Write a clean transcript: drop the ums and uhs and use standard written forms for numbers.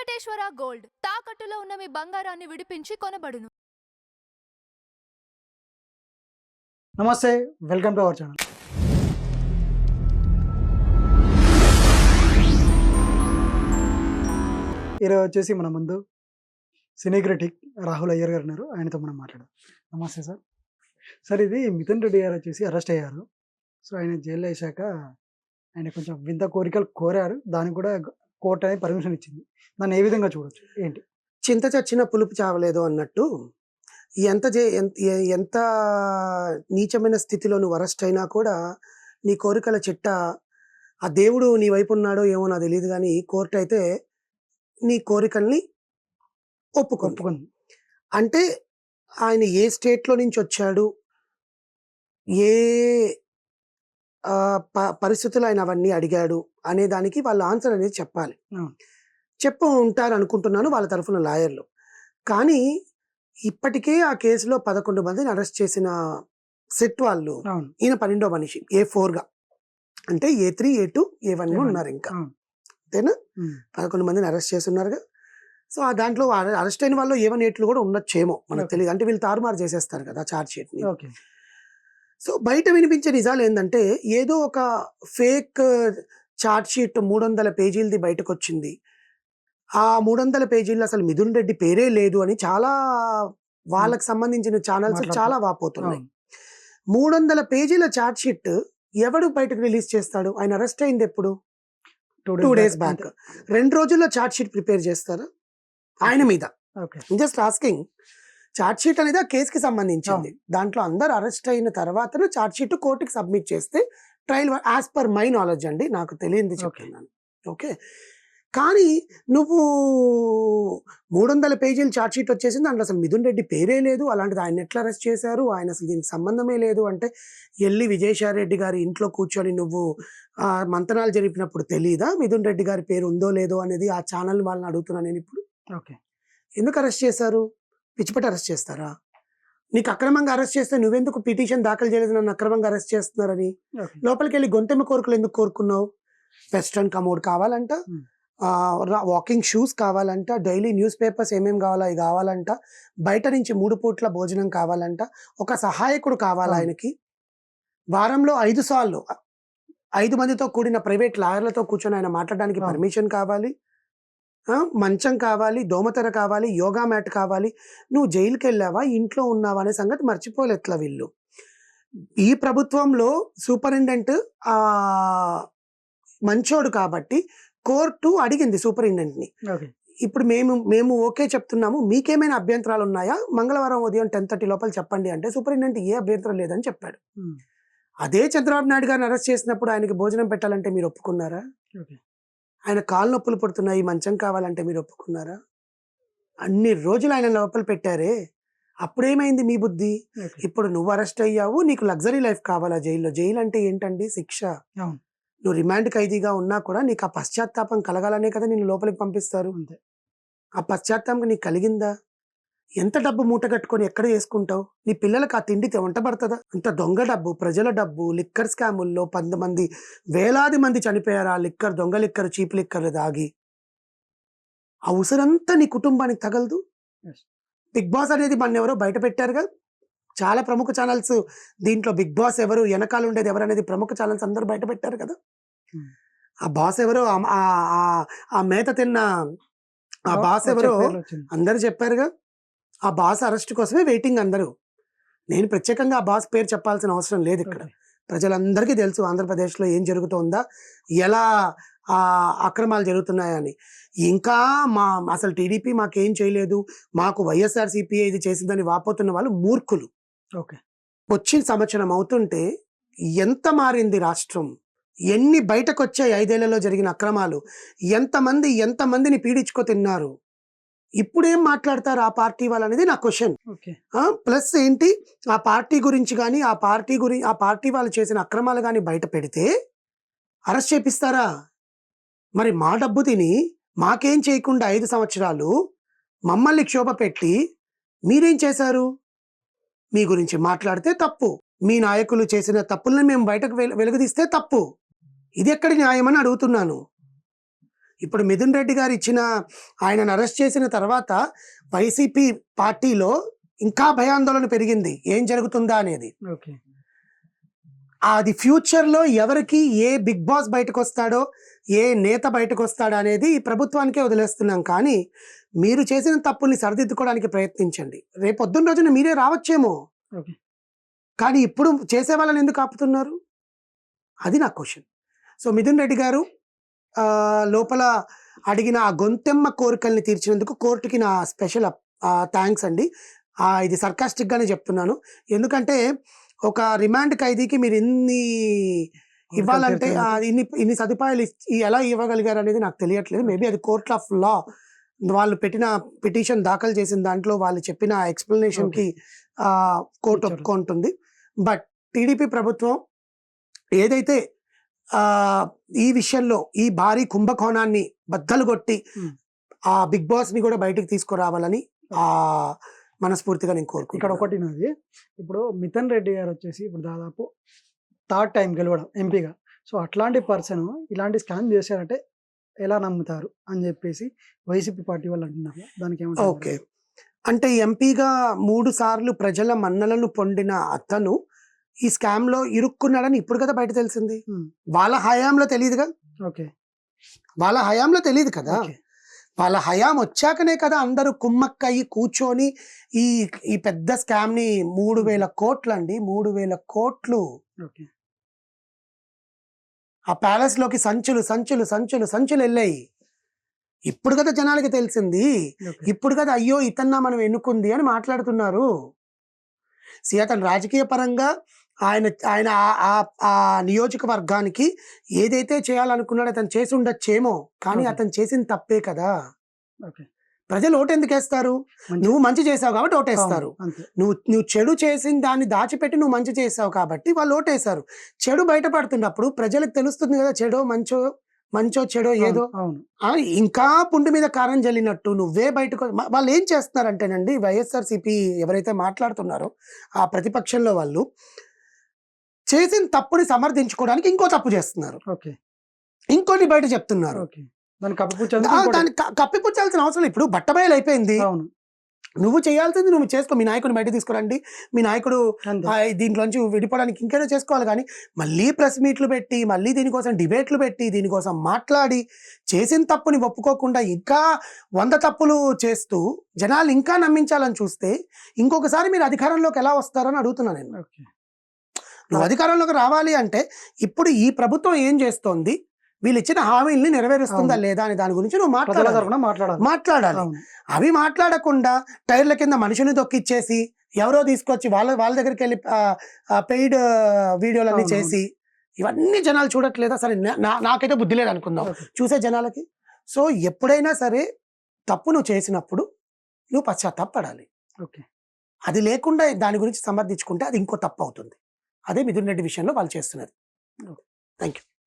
Venkateswara gold తాకట్టులో ఉన్న మీ బంగారాన్ని విడిపించి కొనబడును. నమస్తే, వెల్కమ్ టు అవర్ ఛానల్. ఈరోజు వచ్చేసి మన ముందు సినీ క్రిటిక్ రాహుల్ అయ్యర్ గారు ఉన్నారు. ఆయనతో మనం మాట్లాడదాం. నమస్తే సార్. సార్, ఇది మిథున్ రెడ్డి గారు వచ్చేసి అరెస్ట్ అయ్యారు. సో ఆయన జైల్లో వేసాక ఆయన కొంచెం వింత కోరికలు కోరారు. దానికి కూడా కోర్టు అనేది పర్మిషన్ ఇచ్చింది. దాన్ని ఏ విధంగా చూడొచ్చు, ఏంటి? చింత చచ్చిన పులుపు చావలేదు అన్నట్టు ఎంత నీచమైన స్థితిలో నువ్వు అరెస్ట్ అయినా కూడా నీ కోరికల చిట్ట ఆ దేవుడు నీ వైపు ఉన్నాడో ఏమో నాకు తెలియదు, కానీ కోర్టు అయితే నీ కోరికల్ని ఒప్పుకుంది. అంటే ఆయన ఏ స్టేట్లో నుంచి వచ్చాడు, ఏ పరిస్థితులు ఆయన అవన్నీ అడిగాడు అనే దానికి వాళ్ళ ఆన్సర్ అనేది చెప్పాలి. చెప్పు ఉంటారు అనుకుంటున్నాను వాళ్ళ తరఫున లాయర్లు. కానీ ఇప్పటికే ఆ కేసులో 11 మందిని అరెస్ట్ చేసిన సెట్ వాళ్ళు, ఈయన 12వ మనిషి A4గా, అంటే A3 A2 A1 ఉన్నారు. ఇంకా అంతేనా? 11 మందిని అరెస్ట్ చేస్తున్నారుగా. సో ఆ దాంట్లో అరెస్ట్ అయిన వాళ్ళు A1 A2 కూడా ఉండొచ్చేమో, మనకు తెలియదు. అంటే వీళ్ళు తారుమారు చేసేస్తారు కదా ఛార్జ్ షీట్ని. సో బయట వినిపించే నిజాలు ఏంటంటే, ఏదో ఒక ఫేక్ ఛార్జ్ షీట్ 300 పేజీలది బయటకు వచ్చింది. ఆ 300 పేజీల్లో అసలు మిథున్ రెడ్డి పేరే లేదు అని చాలా వాళ్ళకి సంబంధించిన ఛానల్స్ చాలా వాపోతున్నాయి. 300 పేజీల ఛార్జ్ షీట్ ఎవడు బయటకు రిలీజ్ చేస్తాడు? ఆయన అరెస్ట్ అయింది ఎప్పుడు? 2 days బ్యాక్. 2 రోజుల్లో ఛార్జ్ షీట్ ప్రిపేర్ చేస్తారా ఆయన మీద? Just asking. ఛార్జ్ షీట్ అనేది ఆ కేసుకి సంబంధించింది. దాంట్లో అందరు అరెస్ట్ అయిన తర్వాత ఛార్జ్ షీట్ కోర్టుకి సబ్మిట్ చేస్తే trial, as per my knowledge అండి, నాకు తెలియంది చెప్తున్నాను. ఓకే. కానీ నువ్వు 300 పేజీలు ఛార్జ్ షీట్ వచ్చేసింది, దాంట్లో అసలు మిథున్ రెడ్డి పేరే లేదు. అలాంటిది ఆయన ఎట్లా అరెస్ట్ చేశారు, ఆయన అసలు దీనికి సంబంధమే లేదు అంటే, ఎల్లి విజయసాయి రెడ్డి గారి ఇంట్లో కూర్చొని నువ్వు మంతనాలు జరిపినప్పుడు తెలీదా మిథున్ రెడ్డి గారి పేరు ఉందో లేదో అనేది? ఆ ఛానల్ వాళ్ళని అడుగుతున్నాను నేను ఇప్పుడు. ఓకే, ఎందుకు అరెస్ట్ చేశారు? పిచ్చిపట్టి అరెస్ట్ చేస్తారా? నీకు అక్రమంగా అరెస్ట్ చేస్తే నువ్వెందుకు పిటిషన్ దాఖలు చేయలేదు నన్ను అక్రమంగా అరెస్ట్ చేస్తున్నారని? లోపలికి వెళ్ళి గొంతెమ్మ కోరికలు ఎందుకు కోరుకున్నావు? వెస్ట్రన్ కమోడ్ కావాలంట, వాకింగ్ షూస్ కావాలంట, డైలీ న్యూస్ పేపర్స్ ఏమేమి కావాలా అవి కావాలంట, బయట నుంచి 3 పూట్ల భోజనం కావాలంట, ఒక సహాయకుడు కావాలి ఆయనకి, వారంలో 5 సార్లు 5 మందితో కూడిన ప్రైవేట్ లాయర్లతో కూర్చొని ఆయన మాట్లాడడానికి పర్మిషన్ కావాలి, మంచం కావాలి, దోమతెర కావాలి, యోగా మ్యాట్ కావాలి. నువ్వు జైలుకి వెళ్ళావా, ఇంట్లో ఉన్నావా అనే సంగతి మర్చిపోలేట్లా వీళ్ళు. ఈ ప్రభుత్వంలో సూపరింటెండెంట్ మంచోడు కాబట్టి కోర్టు అడిగింది సూపరింటెండెంట్ని. ఇప్పుడు మేము ఓకే చెప్తున్నాము, మీకేమైనా అభ్యంతరాలు ఉన్నాయా? మంగళవారం ఉదయం 10:30 లోపల చెప్పండి అంటే సూపరింటెండెంట్ ఏ అభ్యంతరం లేదని చెప్పాడు. అదే చంద్రబాబు నాయుడు గారిని అరెస్ట్ చేసినప్పుడు ఆయనకి భోజనం పెట్టాలంటే మీరు ఒప్పుకున్నారా? ఆయన కాళ్ళు నొప్పులు పడుతున్నాయి, మంచం కావాలంటే మీరు ఒప్పుకున్నారా? అన్ని రోజులు ఆయన లోపల పెట్టారే, అప్పుడేమైంది మీ బుద్ధి? ఇప్పుడు నువ్వు అరెస్ట్ అయ్యావు, నీకు లగ్జరీ లైఫ్ కావాలా జైల్లో? జైలు అంటే ఏంటండి? శిక్ష. నువ్వు రిమాండ్ ఖైదీగా ఉన్నా కూడా నీకు ఆ పశ్చాత్తాపం కలగాలనే కదా నిన్ను లోపలికి పంపిస్తారు. ఆ పశ్చాత్తాపం నీకు కలిగిందా? ఎంత డబ్బు మూట కట్టుకొని ఎక్కడ వేసుకుంటావు? నీ పిల్లలకు ఆ తిండి వంట పడుతుందా? అంత దొంగ డబ్బు, ప్రజల డబ్బు, లిక్కర్ స్కాముల్లో 10 మంది, వేలాది మంది చనిపోయారు ఆ లిక్కర్, దొంగ లిక్కర్, చీప్ లిక్కర్ దాగి. ఆ ఉసరంతా నీ కుటుంబానికి తగలదు? బిగ్ బాస్ అనేది మన ఎవరో బయట పెట్టారుగా, చాలా ప్రముఖ ఛానల్స్ దీంట్లో బిగ్ బాస్ ఎవరు, వెనకాల ఉండేది ఎవరు అనేది ప్రముఖ ఛానల్స్ అందరూ బయట పెట్టారు కదా. ఆ బాస్ ఎవరో, ఆ మేత తిన్న ఆ బాస్ ఎవరో అందరు చెప్పారుగా. ఆ బాస్ అరెస్ట్ కోసమే వెయిటింగ్ అందరూ. నేను ప్రత్యేకంగా ఆ బాస్ పేరు చెప్పాల్సిన అవసరం లేదు. ఇక్కడ ప్రజలందరికీ తెలుసు ఆంధ్రప్రదేశ్లో ఏం జరుగుతుందా, ఎలా అక్రమాలు జరుగుతున్నాయని. ఇంకా అసలు టీడీపీ మాకేం చేయలేదు, మాకు వైఎస్ఆర్సీపీ ఇది చేసిందని వాపోతున్న వాళ్ళు మూర్ఖులు. వచ్చిన సంవత్సరం అవుతుంటే ఎంత మారింది రాష్ట్రం, ఎన్ని బయటకు వచ్చాయి 5 ఏళ్లలో జరిగిన అక్రమాలు, ఎంతమందిని పీడించుకో తిన్నారు. ఇప్పుడేం మాట్లాడతారు ఆ పార్టీ వాళ్ళు అనేది నా క్వశ్చన్. ప్లస్ ఏంటి, ఆ పార్టీ గురించి కానీ ఆ పార్టీ వాళ్ళు చేసిన అక్రమాలు కానీ బయట పెడితే అరెస్ట్ చేపిస్తారా? మరి మా డబ్బు తిని మాకేం చేయకుండా 5 సంవత్సరాలు మమ్మల్ని క్షోభ పెట్టి మీరేం చేశారు? మీ గురించి మాట్లాడితే తప్పు, మీ నాయకులు చేసిన తప్పుల్ని మేము బయటకు వెలుగుదీస్తే తప్పు. ఇది ఎక్కడి న్యాయం అని అడుగుతున్నాను. ఇప్పుడు మిథున్ రెడ్డి గారు ఇచ్చిన ఆయనను అరెస్ట్ చేసిన తర్వాత వైసీపీ పార్టీలో ఇంకా భయాందోళన పెరిగింది, ఏం జరుగుతుందా అనేది. ఓకే. అది ఫ్యూచర్లో ఎవరికి ఏ బిగ్ బాస్ బయటకు వస్తాడో, ఏ నేత బయటకు వస్తాడో అనేది ఈ ప్రభుత్వానికే వదిలేస్తున్నాం. కానీ మీరు చేసిన తప్పుల్ని సరిదిద్దుకోవడానికి ప్రయత్నించండి. రేపు పొద్దున్న రోజున మీరే రావచ్చేమో, ఓకే. కానీ ఇప్పుడు చేసే వాళ్ళని ఎందుకు ఆపుతున్నారు? అది నా క్వశ్చన్. సో మిథున్ రెడ్డి గారు లోపల అడిగిన ఆ గొంతెమ్మ కోరికల్ని తీర్చినందుకు కోర్టుకి నా స్పెషల్ థ్యాంక్స్ అండి. ఇది సర్కాస్టిక్గానే చెప్తున్నాను, ఎందుకంటే ఒక రిమాండ్ ఖైదీకి మీరు ఇన్ని ఇవ్వాలంటే ఇన్ని సదుపాయాలు ఎలా ఇవ్వగలిగారు అనేది నాకు తెలియట్లేదు. మేబీ అది కోర్ట్ ఆఫ్ లా వాళ్ళు పెట్టిన పిటిషన్ దాఖలు చేసిన దాంట్లో వాళ్ళు చెప్పిన ఎక్స్ప్లెనేషన్కి కోర్టు ఒప్పుకుంటుంది. బట్ టీడీపీ ప్రభుత్వం ఏదైతే ఈ విషయంలో ఈ భారీ కుంభకోణాన్ని బద్దలు కొట్టి ఆ బిగ్ బాస్ ని కూడా బయటికి తీసుకురావాలని మనస్ఫూర్తిగా నేను కోరుకుంటున్నాను. ఇక్కడ ఒకటి నాది, ఇప్పుడు మిథున్ రెడ్డి గారు వచ్చేసి ఇప్పుడు దాదాపు థర్డ్ టైం గెలవడం ఎంపీగా. సో అట్లాంటి పర్సన్ ఇలాంటి స్కామ్ చేశారంటే ఎలా నమ్ముతారు అని చెప్పేసి వైసీపీ పార్టీ వాళ్ళు అంటున్నారు. దానికి ఏమంటారు? ఓకే, అంటే ఎంపీగా 3 సార్లు ప్రజల మన్నలను పొందిన అతను ఈ స్కామ్ లో ఇరుక్కున్నాడని ఇప్పుడు కదా బయట తెలిసింది. వాళ్ళ హయాంలో తెలియదుగా. ఓకే. వాళ్ళ హయాంలో తెలియదు కదా. ఓకే. వాళ్ళ హయాం వచ్చాకనే కదా అందరూ కుమ్మక్కయ్యి కూర్చొని ఈ పెద్ద స్కామ్ ని 3,000 కోట్లు అండి, 3,000 కోట్లు ఓకే. ఆ ప్యాలెస్ లోకి సంచులు సంచులు సంచులు సంచులు వెళ్ళాయి. ఇప్పుడు కదా జనాలకి తెలిసింది. ఓకే. ఇప్పుడు కదా అయ్యో ఇతన్నా మనం ఎన్నుకుంది అని మాట్లాడుతున్నారు. అతను రాజకీయ పరంగా ఆయన ఆ నియోజకవర్గానికి ఏదైతే చేయాలనుకున్నాడో అతను చేసి ఉండొచ్చేమో, కానీ ఓకే. అతను చేసిన తప్పే కదా. ఓకే. ప్రజలు ఓటు ఎందుకు వేస్తారు? నువ్వు మంచి చేసావు కాబట్టి ఓటేస్తారు. అంతే. నువ్వు చెడు చేసిన దాన్ని దాచిపెట్టి నువ్వు మంచి చేసావు కాబట్టి వాళ్ళు ఓటేశారు. చెడు బయటపడుతున్నప్పుడు ప్రజలకు తెలుస్తుంది కదా చెడో మంచో చెడో ఏదో. అవును. ఇంకా పుండు మీద కారం జల్లినట్టు నువ్వే బయటకు వాళ్ళు ఏం చేస్తున్నారంటేనండి, వైఎస్ఆర్సీపీ ఎవరైతే మాట్లాడుతున్నారో ఆ ప్రతిపక్షంలో వాళ్ళు చేసిన తప్పుని సమర్థించుకోవడానికి ఇంకో తప్పు చేస్తున్నారు, ఓకే. ఇంకోటి బయట చెప్తున్నారు. ఓకే. దాన్ని కప్పిపుచ్చాలి. దాన్ని కప్పిపుచ్చాల్సిన అవసరం లేదు. ఇప్పుడు బట్టబయలు అయిపోయింది. అవును. నువ్వు చేయాల్సింది నువ్వు చేసుకో. మీ నాయకుడిని బయట తీసుకురండి, మీ నాయకుడు అంతే. దీంట్లోంచి విడిపోవడానికి ఇంకేదో చేసుకోవాలి. కానీ మళ్ళీ ప్రెస్ మీట్లు పెట్టి, మళ్ళీ దీనికోసం డిబేట్లు పెట్టి, దీనికోసం మాట్లాడి చేసిన తప్పుని ఒప్పుకోకుండా ఇంకా 100 తప్పులు చేస్తూ జనాలు ఇంకా నమ్మించాలని చూస్తే ఇంకొకసారి మీరు అధికారంలోకి ఎలా వస్తారని అడుగుతున్నాను నేను. ఓకే. నువ్వు అధికారంలోకి రావాలి అంటే ఇప్పుడు ఈ ప్రభుత్వం ఏం చేస్తోంది, వీళ్ళు ఇచ్చిన హామీల్ని నెరవేరుస్తుందా లేదా అని దాని గురించి నువ్వు మాట్లాడాలి. అవి మాట్లాడకుండా టైర్ల కింద మనిషిని దొక్కిచ్చేసి ఎవరో తీసుకొచ్చి వాళ్ళ దగ్గరికి వెళ్ళి పెయిడ్ వీడియోలన్నీ చేసి ఇవన్నీ జనాలు చూడట్లేదా? సరే నాకైతే బుద్ధి లేదు అనుకుందాం చూసే జనాలకి. సో ఎప్పుడైనా సరే తప్పు నువ్వు చేసినప్పుడు నువ్వు పశ్చాత్తాపడాలి. ఓకే. అది లేకుండా దాని గురించి సమర్థించుకుంటే అది ఇంకో తప్పు అవుతుంది. అదే మిథున్ రెడ్డి విషయంలో వాళ్ళు చేస్తున్నది. Thank you.